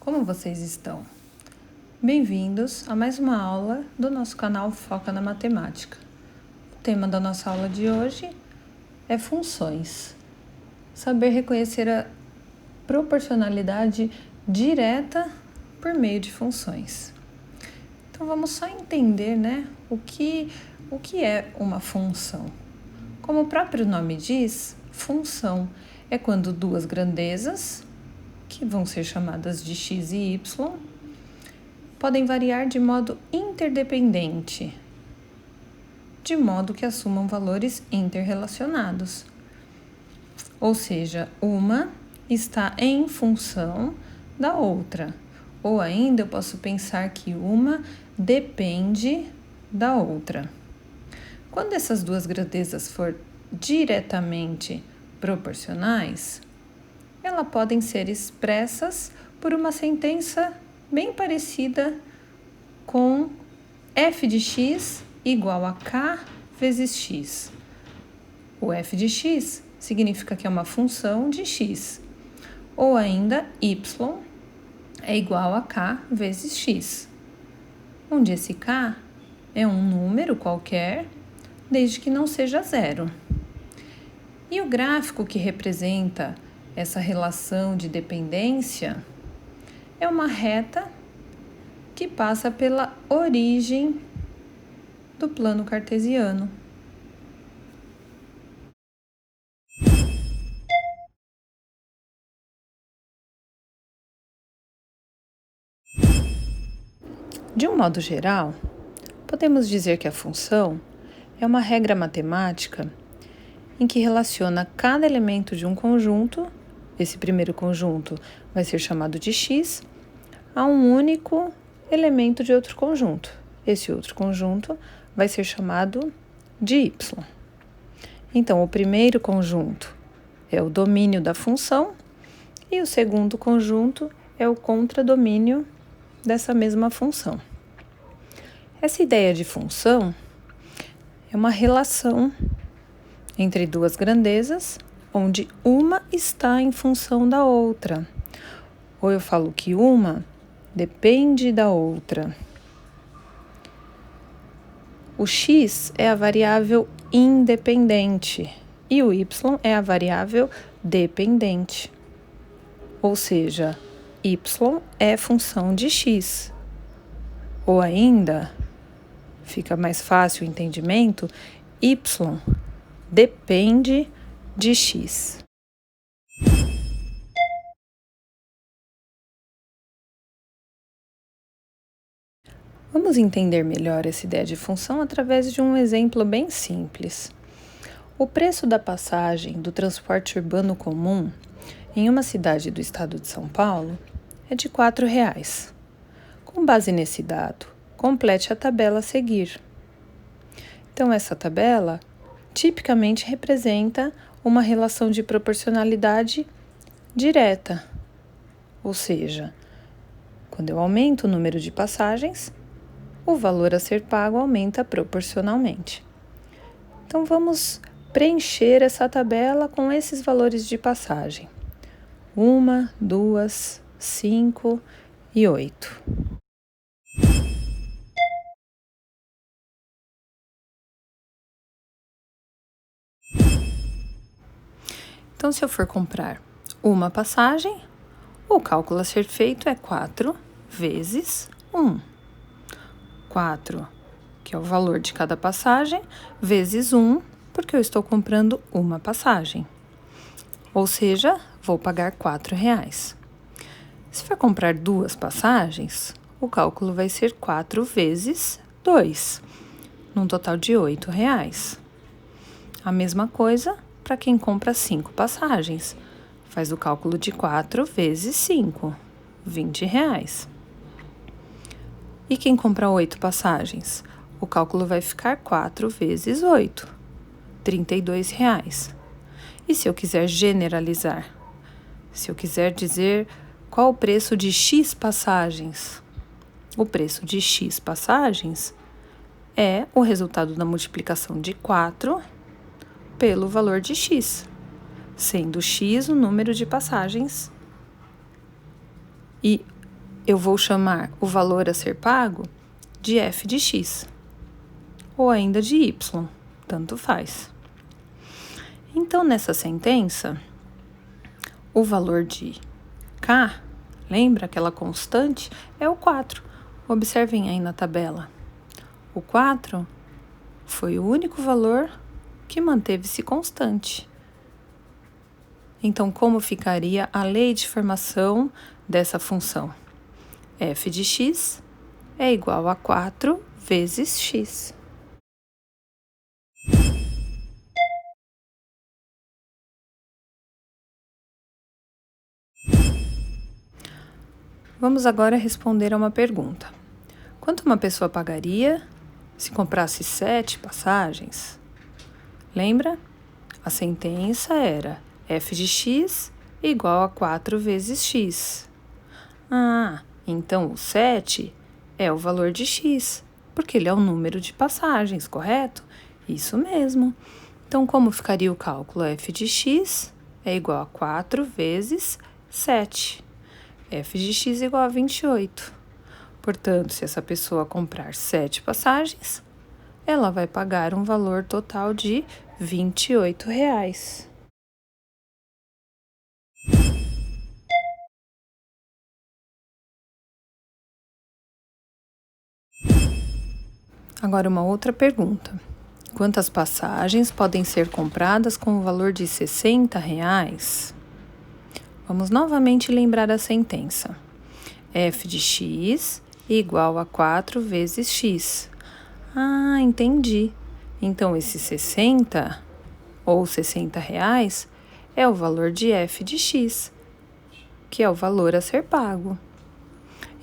como vocês estão? Bem-vindos a mais uma aula do nosso canal Foca na Matemática. O tema da nossa aula de hoje é funções. Saber reconhecer a proporcionalidade direta por meio de funções. Então vamos só entender, o que é uma função. Como o próprio nome diz, função é quando duas grandezas, que vão ser chamadas de x e y, podem variar de modo interdependente, de modo que assumam valores interrelacionados. Ou seja, uma está em função da outra. Ou ainda eu posso pensar que uma depende da outra. Quando essas duas grandezas for diretamente proporcionais, elas podem ser expressas por uma sentença bem parecida com f de x igual a k vezes x. O f de x significa que é uma função de x, ou ainda y é igual a k vezes x, onde esse k é um número qualquer, desde que não seja zero. E o gráfico que representa essa relação de dependência é uma reta que passa pela origem do plano cartesiano. De um modo geral, podemos dizer que a função é uma regra matemática em que relaciona cada elemento de um conjunto, esse primeiro conjunto vai ser chamado de x, a um único elemento de outro conjunto. Esse outro conjunto vai ser chamado de y. Então, o primeiro conjunto é o domínio da função e o segundo conjunto é o contradomínio dessa mesma função. Essa ideia de função é uma relação entre duas grandezas, onde uma está em função da outra. Ou eu falo que uma depende da outra. O x é a variável independente e o y é a variável dependente. Ou seja, y é função de x. Ou ainda, fica mais fácil o entendimento, y depende de x. Vamos entender melhor essa ideia de função através de um exemplo bem simples. O preço da passagem do transporte urbano comum em uma cidade do estado de São Paulo é de R$ 4,00. Com base nesse dado, complete a tabela a seguir. Então, essa tabela tipicamente representa uma relação de proporcionalidade direta, ou seja, quando eu aumento o número de passagens, o valor a ser pago aumenta proporcionalmente. Então, vamos preencher essa tabela com esses valores de passagem: 1, 2, 5 e 8. Então, se eu for comprar uma passagem, o cálculo a ser feito é 4 vezes 1. 4, que é o valor de cada passagem, vezes 1, porque eu estou comprando uma passagem. Ou seja, vou pagar R$ 4,00. Se for comprar duas passagens, o cálculo vai ser 4 vezes 2, num total de R$ 8,00. A mesma coisa para quem compra 5 passagens. Faz o cálculo de 4 vezes 5, R$ 20,00. E quem compra 8 passagens? O cálculo vai ficar 4 vezes 8, R$ 32,00. E se eu quiser generalizar? Se eu quiser dizer qual o preço de X passagens? O preço de X passagens é o resultado da multiplicação de 4 pelo valor de X, sendo X o número de passagens e eu vou chamar o valor a ser pago de f de x, ou ainda de y, tanto faz. Então, nessa sentença, o valor de k, lembra aquela constante, é o 4. Observem aí na tabela. O 4 foi o único valor que manteve-se constante. Então, como ficaria a lei de formação dessa função? F de x é igual a 4 vezes x. Vamos agora responder a uma pergunta. Quanto uma pessoa pagaria se comprasse 7 passagens? Lembra? A sentença era f de x igual a 4 vezes x. Então o 7 é o valor de x, porque ele é o número de passagens, correto? Isso mesmo. Então, como ficaria o cálculo? F de x é igual a 4 vezes 7. F de x igual a 28. Portanto, se essa pessoa comprar 7 passagens, ela vai pagar um valor total de R$ 28. Agora uma outra pergunta. Quantas passagens podem ser compradas com o valor de R$ 60? Vamos novamente lembrar a sentença. F de x igual a 4 vezes x. Entendi. Então, esse 60 ou R$ 60 é o valor de f de x, que é o valor a ser pago.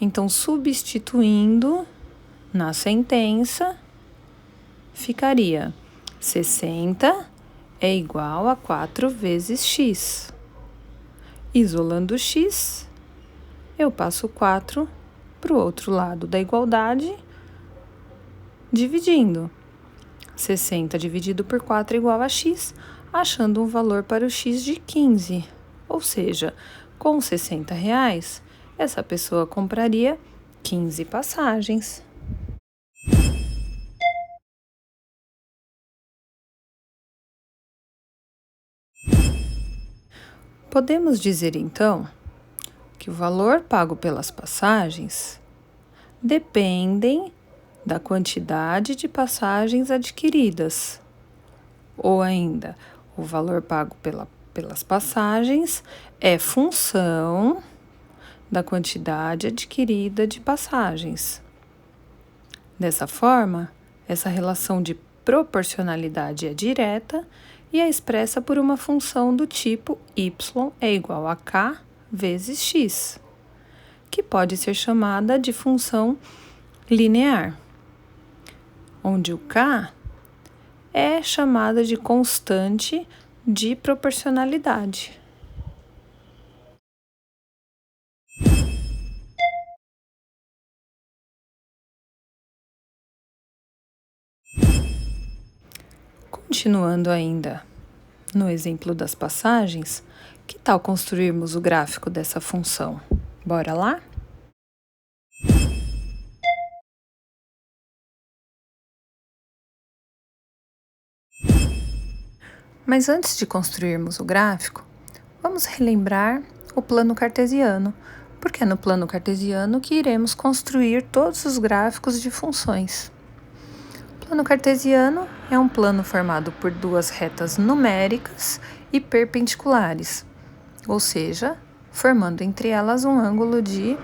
Então, substituindo na sentença, ficaria 60 é igual a 4 vezes x. Isolando x, eu passo 4 para o outro lado da igualdade, dividindo. 60 dividido por 4 é igual a x, achando um valor para o x de 15. Ou seja, com R$ 60, essa pessoa compraria 15 passagens. Podemos dizer, então, que o valor pago pelas passagens dependem da quantidade de passagens adquiridas, ou ainda, o valor pago pelas passagens é função da quantidade adquirida de passagens. Dessa forma, essa relação de proporcionalidade é direta e é expressa por uma função do tipo y é igual a k vezes x, que pode ser chamada de função linear, onde o k é chamada de constante de proporcionalidade. Continuando ainda no exemplo das passagens, que tal construirmos o gráfico dessa função? Bora lá? Mas antes de construirmos o gráfico, vamos relembrar o plano cartesiano, porque é no plano cartesiano que iremos construir todos os gráficos de funções. O plano cartesiano é um plano formado por duas retas numéricas e perpendiculares, ou seja, formando entre elas um ângulo de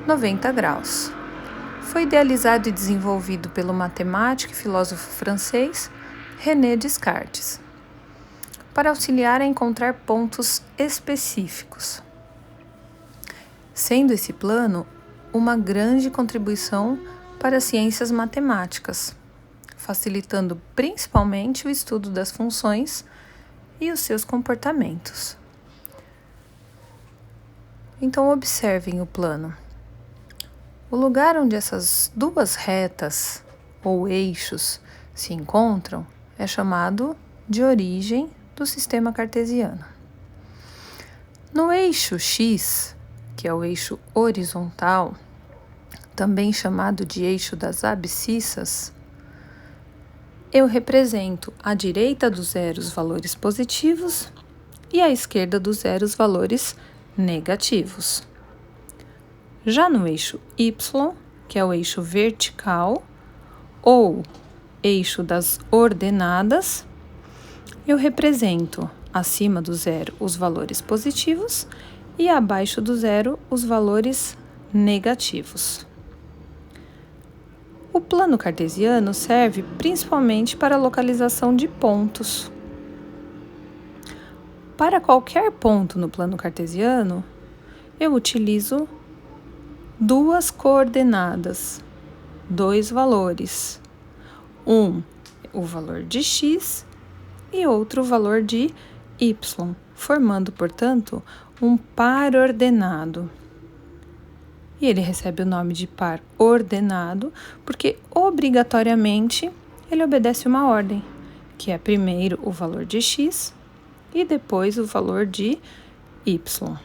90 graus. Foi idealizado e desenvolvido pelo matemático e filósofo francês René Descartes, para auxiliar a encontrar pontos específicos, sendo esse plano uma grande contribuição para as ciências matemáticas, facilitando principalmente o estudo das funções e os seus comportamentos. Então, observem o plano. O lugar onde essas duas retas ou eixos se encontram é chamado de origem do sistema cartesiano. No eixo x, que é o eixo horizontal, também chamado de eixo das abscissas, eu represento à direita do zero os valores positivos e à esquerda do zero os valores negativos. Já no eixo Y, que é o eixo vertical, ou eixo das ordenadas, eu represento acima do zero os valores positivos e abaixo do zero os valores negativos. O plano cartesiano serve principalmente para a localização de pontos. Para qualquer ponto no plano cartesiano, eu utilizo duas coordenadas, dois valores. Um, o valor de x e outro valor de y, formando, portanto, um par ordenado. E ele recebe o nome de par ordenado porque, obrigatoriamente, ele obedece uma ordem, que é primeiro o valor de x e depois o valor de y.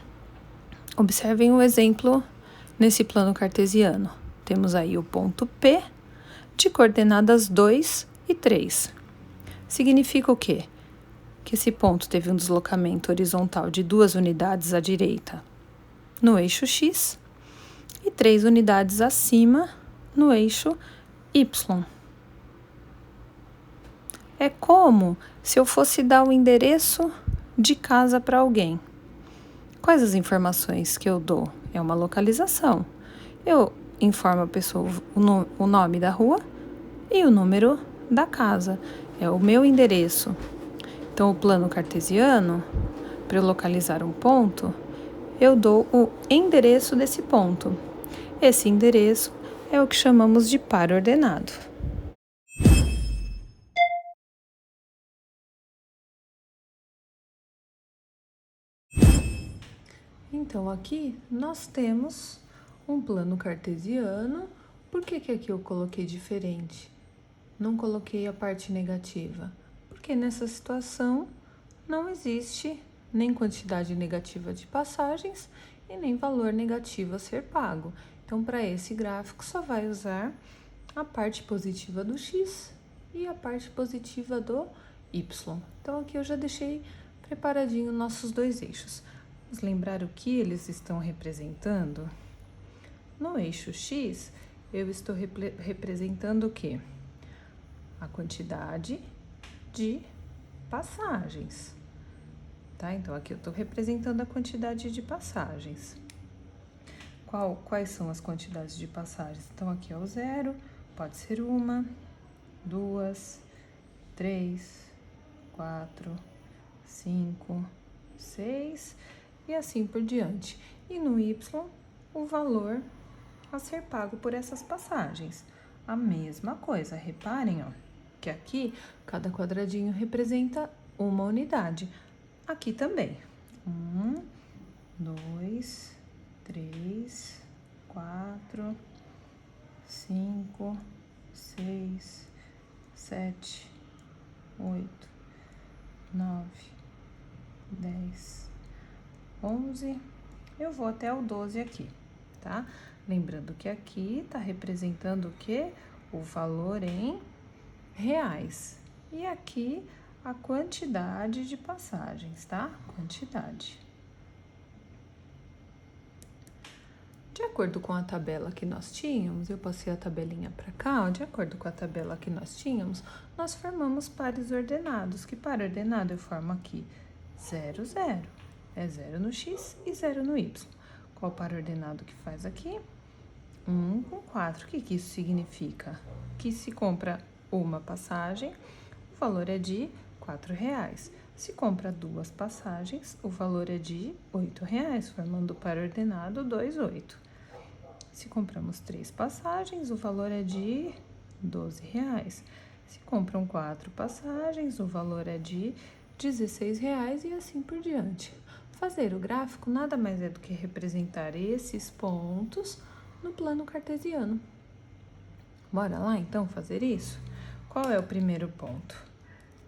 Observem o exemplo nesse plano cartesiano. Temos aí o ponto P de coordenadas 2 e 3. Significa o quê? Que esse ponto teve um deslocamento horizontal de 2 unidades à direita no eixo x e 3 unidades acima no eixo y. É como se eu fosse dar o endereço de casa para alguém. Quais as informações que eu dou? É uma localização. Eu informo a pessoa o nome da rua e o número da casa. É o meu endereço. Então, o plano cartesiano, para eu localizar um ponto, eu dou o endereço desse ponto. Esse endereço é o que chamamos de par ordenado. Então, aqui nós temos um plano cartesiano. Por que aqui eu coloquei diferente? Não coloquei a parte negativa? Porque nessa situação não existe nem quantidade negativa de passagens e nem valor negativo a ser pago. Então, para esse gráfico, só vai usar a parte positiva do x e a parte positiva do y. Então, aqui eu já deixei preparadinho nossos dois eixos. Vamos lembrar o que eles estão representando? No eixo x, eu estou representando o quê? A quantidade de passagens. Tá? Então, aqui eu estou representando a quantidade de passagens. Quais são as quantidades de passagens? Então, aqui é o zero, pode ser 1, 2, 3, 4, 5, 6 e assim por diante. E no y, o valor a ser pago por essas passagens. A mesma coisa, reparem, ó, que aqui cada quadradinho representa uma unidade. Aqui também. 1, 2, 3, 4, 5, 6, 7, 8, 9, 10, 11. Eu vou até o 12 aqui, tá? Lembrando que aqui tá representando o quê? O valor em reais. E aqui a quantidade de passagens, tá? Quantidade. De acordo com a tabela que nós tínhamos, eu passei a tabelinha para cá, ó, de acordo com a tabela que nós tínhamos, nós formamos pares ordenados. Que par ordenado eu formo aqui? 0, 0. É 0 no x e 0 no y. Qual par ordenado que faz aqui? 1 com 4. O que isso significa? Que se compra uma passagem, o valor é de R$4. Se compra 2 passagens, o valor é de R$8, formando o par ordenado 2, 8. Se compramos 3 passagens, o valor é de R$12. Se compram 4 passagens, o valor é de R$16 e assim por diante. Fazer o gráfico nada mais é do que representar esses pontos no plano cartesiano. Bora lá, então, fazer isso? Qual é o primeiro ponto?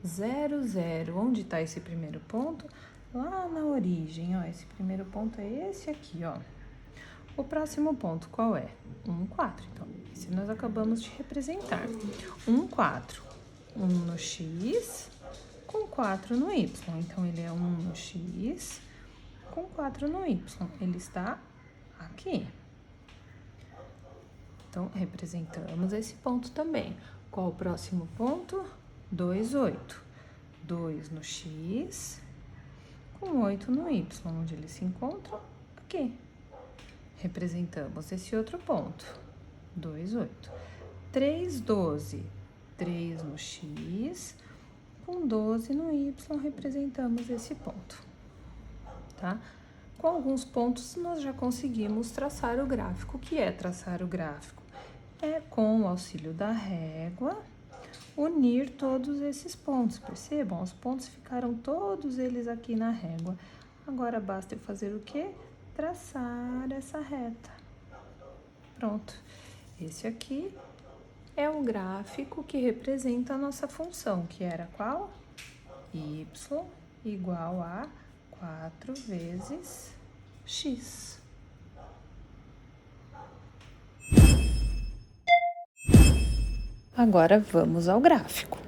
0, 0. Onde está esse primeiro ponto? Lá na origem, ó. Esse primeiro ponto é esse aqui, ó. O próximo ponto qual é? 1, 4. Então, esse nós acabamos de representar. 1, 4. 1 no x com 4 no y. Então, ele é 1 no x com 4 no y. Ele está aqui. Então, representamos esse ponto também. Qual o próximo ponto? 2, 8. 2 no x com 8 no y. Onde eles se encontram? Aqui. Representamos esse outro ponto. 2, 8. 3, 12. 3 no x com 12 no y. Representamos esse ponto. Tá? Com alguns pontos, nós já conseguimos traçar o gráfico. O que é traçar o gráfico? É, com o auxílio da régua, unir todos esses pontos. Percebam? Os pontos ficaram todos eles aqui na régua. Agora, basta eu fazer o quê? Traçar essa reta. Pronto. Esse aqui é o gráfico que representa a nossa função, que era qual? Y igual a 4 vezes x. Agora vamos ao gráfico.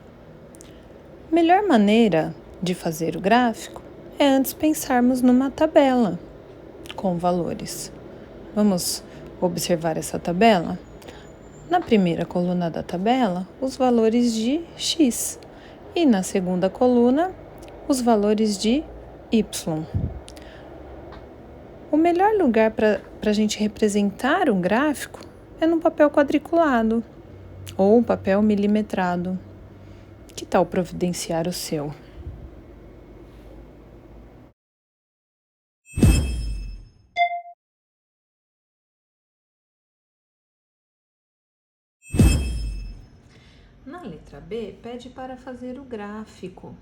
A melhor maneira de fazer o gráfico é antes pensarmos numa tabela com valores. Vamos observar essa tabela? Na primeira coluna da tabela, os valores de x. E na segunda coluna, os valores de y. O melhor lugar para a gente representar um gráfico é no papel quadriculado ou papel milimetrado. Que tal providenciar o seu? Na letra B, pede para fazer o gráfico.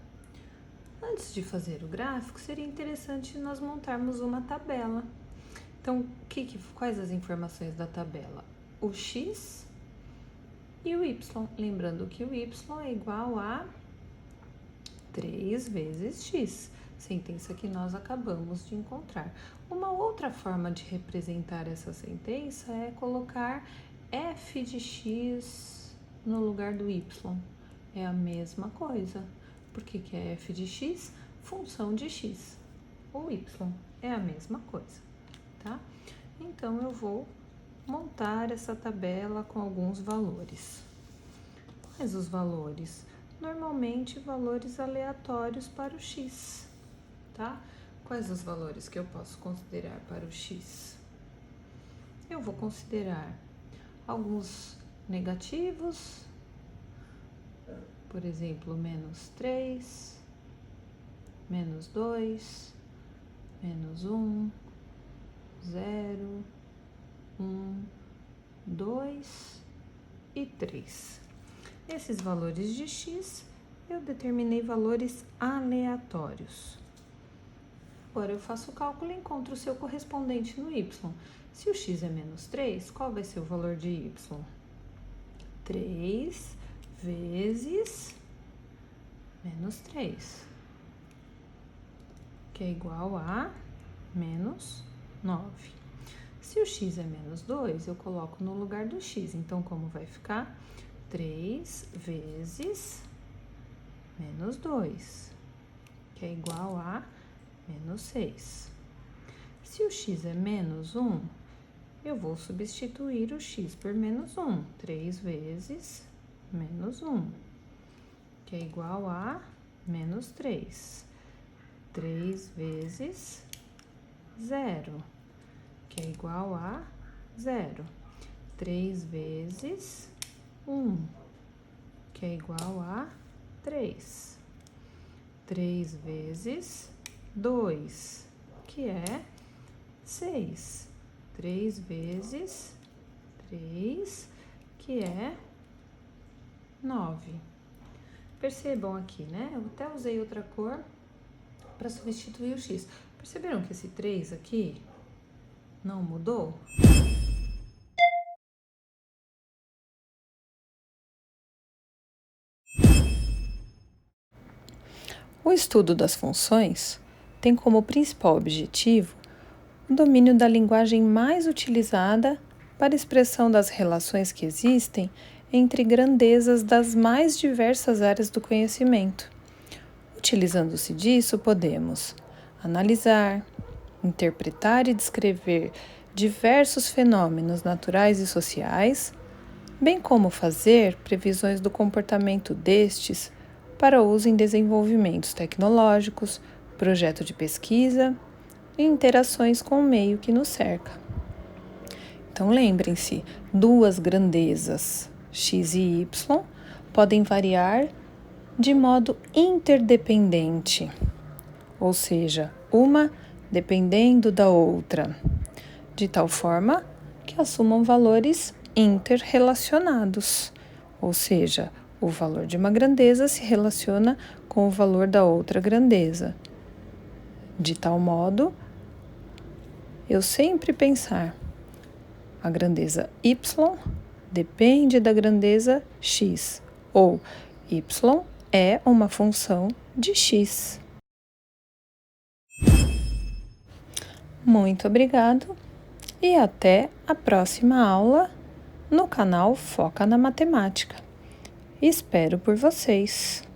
Antes de fazer o gráfico, seria interessante nós montarmos uma tabela. Então, quais as informações da tabela? O x e o y. Lembrando que o y é igual a 3 vezes x, sentença que nós acabamos de encontrar. Uma outra forma de representar essa sentença é colocar f de x no lugar do y. É a mesma coisa. Por que é f de x? Função de x. O y é a mesma coisa, tá? Então, eu vou montar essa tabela com alguns valores. Quais os valores? Normalmente, valores aleatórios para o x, tá? Quais os valores que eu posso considerar para o x? Eu vou considerar alguns negativos, por exemplo, menos 3, menos 2, menos 1, 0, 1, 2 e 3. Esses valores de x, eu determinei valores aleatórios. Agora, eu faço o cálculo e encontro o seu correspondente no y. Se o x é menos 3, qual vai ser o valor de y? 3 vezes menos 3, que é igual a menos 9. Se o x é menos 2, eu coloco no lugar do x. Então, como vai ficar? 3 vezes menos 2, que é igual a menos 6. Se o x é menos 1, eu vou substituir o x por menos 1. 3 vezes menos 1, que é igual a menos 3. 3 vezes 0, que é igual a 0. 3 vezes 1, que é igual a 3. 3 vezes 2, que é 6. 3 vezes 3, que é 9. Percebam aqui, né? Eu até usei outra cor para substituir o x. Perceberam que esse 3 aqui não mudou? O estudo das funções tem como principal objetivo o domínio da linguagem mais utilizada para expressão das relações que existem entre grandezas das mais diversas áreas do conhecimento. Utilizando-se disso, podemos analisar, interpretar e descrever diversos fenômenos naturais e sociais, bem como fazer previsões do comportamento destes para uso em desenvolvimentos tecnológicos, projeto de pesquisa e interações com o meio que nos cerca. Então lembrem-se, duas grandezas, x e y, podem variar de modo interdependente, ou seja, uma dependendo da outra, de tal forma que assumam valores interrelacionados, ou seja, o valor de uma grandeza se relaciona com o valor da outra grandeza. De tal modo, eu sempre pensar, a grandeza y depende da grandeza x, ou y é uma função de x. Muito obrigado e até a próxima aula no canal Foca na Matemática. Espero por vocês!